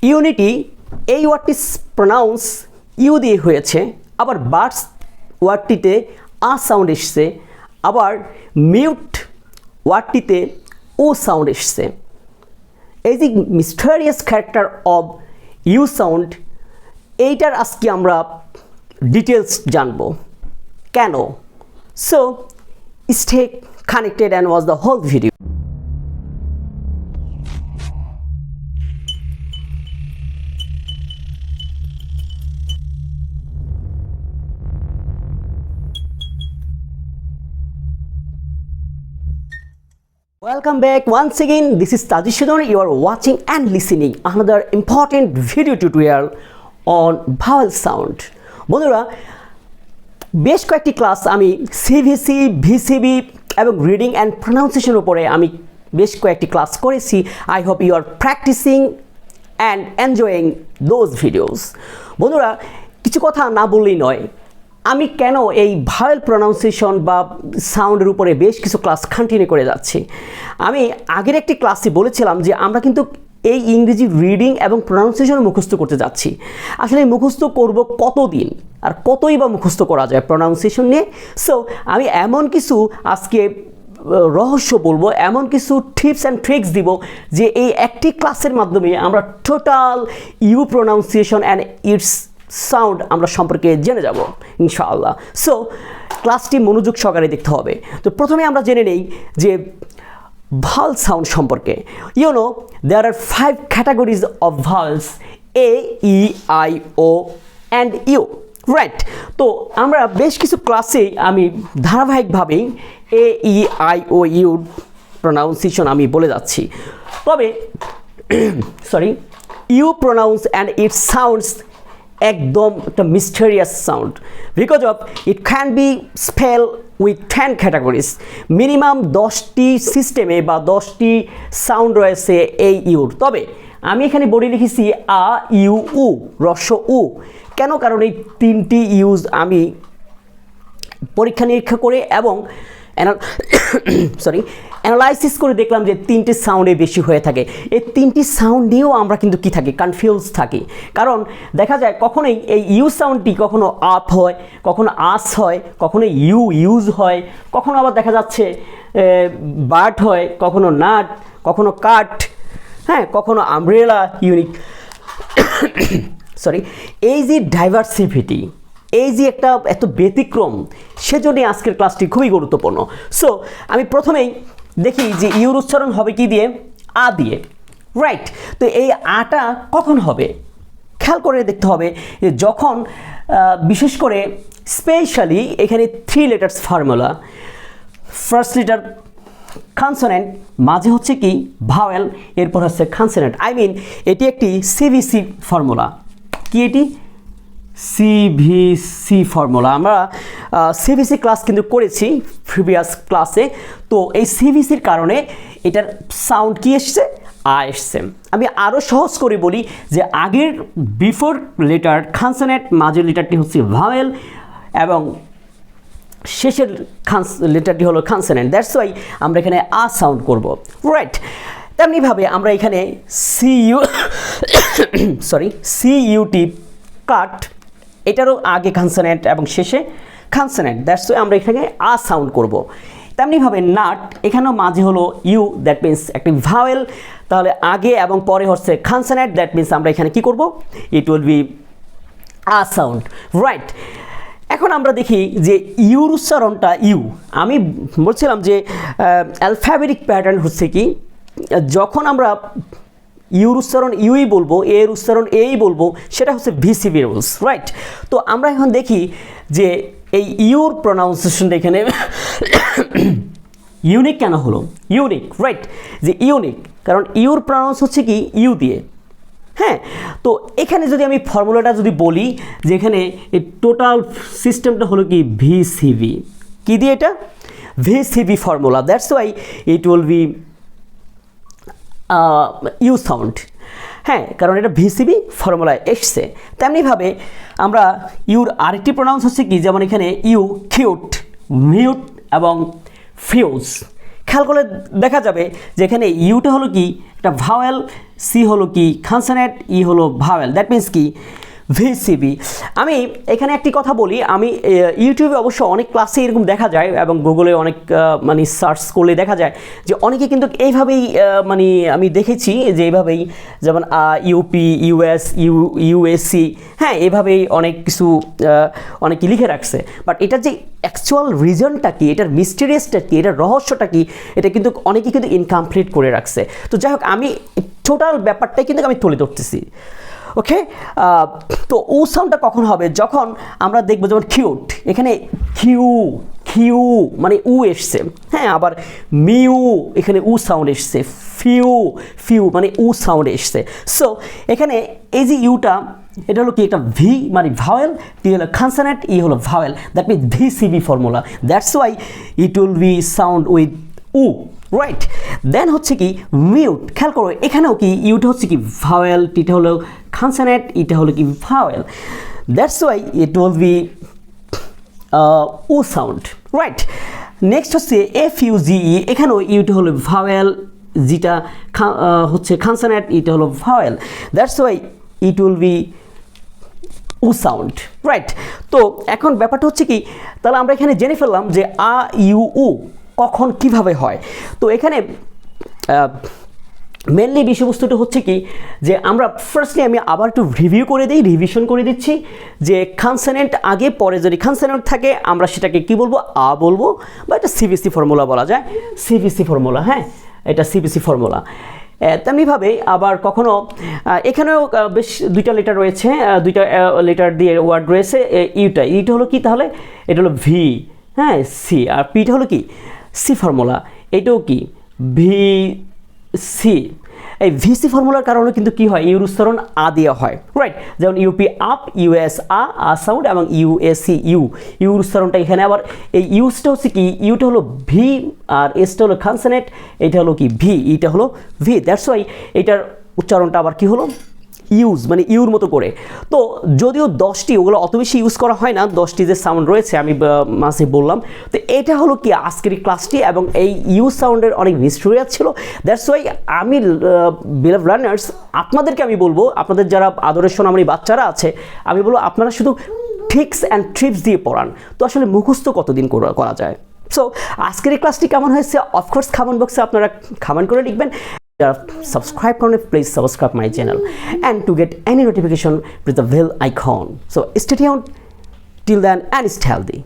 Unity এই ওয়ার্ডটি pronounce you দিয়ে হয়েছে, আবার বার্ডস ওয়ার্ডটিতে আ সাউন্ড এসছে, আবার মিউট ওয়ার্ডটিতে ও সাউন্ড এসছে। এই যে mysterious character of U sound, এইটার আজকে আমরা ডিটেলস জানবো কেন। So stay connected and watch the whole video. Welcome back once again. This is Tajishudon. You are watching and listening another important video tutorial on vowel sound. বন্ধুরা, বেশ কয়েকটি class আমি CVC, VCB এবং reading and pronunciation উপরে আমি বেশ কয়েকটি class করেছি। I hope you are practising and enjoying those videos. বন্ধুরা, কিছু কথা না বললেই নয়, আমি কেন এই ভাওয়েল প্রনাউন্সিয়েশন বা সাউন্ডের উপরে বেশ কিছু ক্লাস কন্টিনিউ করে যাচ্ছি। আমি আগের একটি ক্লাসে বলেছিলাম যে আমরা কিন্তু এই ইংরেজি রিডিং এবং প্রনাউন্সিয়েশন মুখস্থ করতে যাচ্ছি। আসলে মুখস্থ করব কতদিন আর কতই বা মুখস্থ করা যায় প্রনাউন্সিয়েশন নিয়ে। সো আমি এমন কিছু আজকে রহস্য বলবো, এমন কিছু টিপস অ্যান্ড ট্রিক্স দিব যে এই একটি ক্লাসের মাধ্যমে আমরা total U pronunciation and its sound আমরা সম্পর্কে জেনে যাব ইনশাআল্লাহ। সো ক্লাসটি মনোযোগ সহকারে দেখতে হবে। তো প্রথমে আমরা জেনে নেই যে vowel sound সম্পর্কে। You know, there are 5 categories of vowels: A, E, I, O and U. Right? তো আমরা বেশ কিছু ক্লাসে আমি ধারাবাহিকভাবেই A, E, I, O, U pronunciation আমি বলে যাচ্ছি। তবে sorry, U pronounce and it sounds একদম একটা mysterious sound, because of it can be spell with 10 categories. Minimum 10টি সিস্টেমে বা 10টি সাউন্ড রয়েছে এই ইউর। তবে আমি এখানে বলে লিখেছি আ, ইউ, উ, রস্য উ। কেন? কারণ এই 3টি ইউজ আমি পরীক্ষা নিরীক্ষা করে এবং অ্যানালাইসিস করে দেখলাম যে 3টি সাউন্ডে বেশি হয়ে থাকে। এই 3টি সাউন্ড নিয়েও আমরা কিন্তু কি থাকি, কনফিউজ থাকি। কারণ দেখা যায় কখনোই এই ইউ সাউন্ডটি কখনো আপ হয়, কখনো আস হয়, কখনো ইউজ হয়, কখনো আবার দেখা যাচ্ছে বাট হয়, কখনো নাট, কখনো কাট, হ্যাঁ, কখনো আমব্রেলা, ইউনিক। এই যে ডাইভার্সিটি, এই যে একটা এত ব্যতিক্রম, সেজন্য আজকের ক্লাসটি খুবই গুরুত্বপূর্ণ। সো আমি প্রথমেই দেখি যে ইউর উচ্চারণ হবে কি দিয়ে? আ দিয়ে। রাইট? তো এই আটা কখন হবে খেয়াল করে দেখতে হবে যে যখন বিশেষ করে স্পেশালি এখানে 3 letters formula. First letter consonant, মাঝে হচ্ছে কি ভাওয়েল, এরপর হচ্ছে কনসোনেন্ট। আই মিন এটি একটি সিভিসি ফর্মুলা। কি এটি? CVC formula. আমরা সিভিসি ক্লাস কিন্তু করেছি প্রিভিয়াস ক্লাসে। তো এই সিভিসির কারণে এটার সাউন্ড কি এসছে? আ এসছে। আমি আরও সহজ করে বলি যে আগের বিফোর লেটার কনসোনেন্ট, মাঝের লেটারটি হচ্ছে ভাওয়েল এবং শেষের লেটারটি হলো কনসোনেন্ট। দ্যাটস ওয়াই আমরা এখানে আ সাউন্ড করব। রাইট? তেমনিভাবে আমরা এখানে সিইউটি কাট, এটারও আগে কনসোনেন্ট এবং শেষে কনসোনেন্ট। দ্যাটস ওয়াই আমরা এখানে আ সাউন্ড করব। তেমনিভাবে নাট, এখানেও মাঝে হলো ইউ, দ্যাট মিন্স একটি ভাওয়েল, তাহলে আগে এবং পরে হচ্ছে কনসোনেন্ট, দ্যাট মিন্স আমরা এখানে কি করব? ইট will be a sound. Right? এখন আমরা দেখি যে ইউর উচ্চারণটা ইউ। আমি বলছিলাম যে অ্যালফাবেটিক প্যাটার্ন হচ্ছে কি, যখন আমরা ইউর উচ্চারণ ইউই বলবো, এর উচ্চারণ এই বলবো, সেটা হচ্ছে ভিসিবি রুলস। রাইট? তো আমরা এখন দেখি যে এই ইউর প্রনাউন্সিয়েশনটা এখানে ইউনিক কেন হলো? Unique, right? যে ইউনিক কারণ ইউর প্রনাউন্স হচ্ছে কি ইউ দিয়ে। হ্যাঁ, তো এখানে যদি আমি ফর্মুলাটা যদি বলি যে এখানে এই টোটাল সিস্টেমটা হলো কি ভিসিবি। কি দিয়ে এটা? VCV formula. That's why it will be U sound. হ্যাঁ, কারণ এটা ভিসিবি ফর্মুলায় এসছে। তেমনিভাবে আমরা ইউর আরেকটি প্রনাউন্স হচ্ছে কি, যেমন এখানে ইউ কিউট, মিউট এবং ফিউজ। খেয়াল করলে দেখা যাবে যে এখানে ইউটা হলো কি একটা ভাওয়েল, সি হলো কি কনসোনেন্ট, ই হলো ভাওয়েল, দ্যাট মিন্স কি ভিসিবি। আমি এখানে একটি কথা বলি, আমি ইউটিউবে অবশ্য অনেক ক্লাসে এরকম দেখা যায় এবং গুগলে অনেক মানে সার্চ করলে দেখা যায় যে অনেকে কিন্তু এইভাবেই মানে আমি দেখেছি যে এইভাবেই, যেমন ইউপি, ইউএস, ইউএসসি, হ্যাঁ এভাবেই অনেক কিছু অনেকে লিখে রাখছে। বাট এটার যে অ্যাকচুয়াল রিজনটা কি, এটার মিস্টেরিয়াসটা কি, এটার রহস্যটা কি, এটা কিন্তু অনেকে কিন্তু ইনকমপ্লিট করে রাখছে। তো যাই হোক, আমি টোটাল ব্যাপারটাই কিন্তু আমি তুলে ধরতেছি। ওকে, তো উ সাউন্ডটা কখন হবে? যখন আমরা দেখবো যেমন কিউট, এখানে কিউ মানে উ এসছে, হ্যাঁ, আবার মিউ এখানে উ সাউন্ড এসছে, ফিউ মানে উ সাউন্ড এসছে। সো এখানে এই যে ইউটা, এটা হলো কি একটা ভি মানে ভাওয়েল, টি হলো কনসোনেন্ট, ই হলো vowel, that means VCV formula, that's why it will be sound with উ, রাইট। দেন হচ্ছে কি মিউট, খেয়াল করো এখানেও কি ইউটা হচ্ছে কি ভাওয়েল, টিটা হলো কনসোনেন্ট, ইটা হলো কি vowel, that's why it will be U sound, right. Next হচ্ছে FUGE, এখানেও ইউটা হলো ভাওয়েল, যেটা হচ্ছে কনসোনেন্ট, ইটা হলো vowel, that's why it will be U sound, right. তো এখন ব্যাপারটা হচ্ছে কি, তাহলে আমরা এখানে জেনে ফেললাম যে আ ইউ উ কখন কিভাবে হয়। তো এখানে মেনলি বিষয়বস্তুটা হচ্ছে কি, যে আমরা ফার্স্টলি আমি আবার একটু রিভিশন করে দিচ্ছি যে কনসোনেন্ট আগে, পরে যদি কনসোনেন্ট থাকে আমরা সেটাকে কি বলবো, আ বলবো, বা এটা সিবিসি ফর্মুলা বলা যায়, সিবিসি ফর্মুলা, হ্যাঁ এটা সিবিসি ফর্মুলা। তেমনিভাবে আবার কখনো এখানেও বেশ দুইটা লেটার রয়েছে, দুইটা লেটার দিয়ে ওয়ার্ড রয়েছে, ইউটা হলো কি, তাহলে এটা হলো ভি, হ্যাঁ সি, আর পিটা হলো কি সি ফর্মুলা, এটাও কি ভি সি। এই ভিসি ফর্মুলার কারণে কিন্তু কি হয়, ইউর উচ্চারণ আ দেওয়া হয়, রাইট। যেমন ইউপি আপ, ইউএস আ সাউন্ড, এবং ইউএসসি ইউর উচ্চারণটা এখানে। আবার এই ইউসটা হচ্ছে কি, ইউটা হলো ভি আর এসটা হলো কনসোনেন্ট, এটা হলো কি ভি, ইটা হলো ভি, দ্যাটস ওয়াই এটার উচ্চারণটা আবার কি হলো ইউজ, মানে ইউর মতো করে। তো যদিও 10টি, ওগুলো অত বেশি ইউজ করা হয় না, 10টি যে সাউন্ড রয়েছে আমি মাঝে বললাম। তো এটা হলো কি আজকের ক্লাসটি, এবং এই ইউ সাউন্ডের অনেক মিস্টেরিয়াস ছিল, দ্যাটস ওয়াই আমি বিলাভ লার্নার্স আপনাদেরকে আমি বলবো, আপনাদের যারা আদরের সোনামণি বাচ্চারা আছে, আমি বলবো আপনারা শুধু ট্রিক্স অ্যান্ড ট্রিপস দিয়ে পড়ান, তো আসলে মুখস্থ কতদিন করা যায়। সো আজকের এই ক্লাসটি কেমন হয়েছে, অফকোর্স কমেন্ট বক্সে আপনারা কমেন্ট করে লিখবেন। Subscribe on it, please subscribe my channel, and to get any notification, press the bell icon. So stay tuned till then and stay healthy.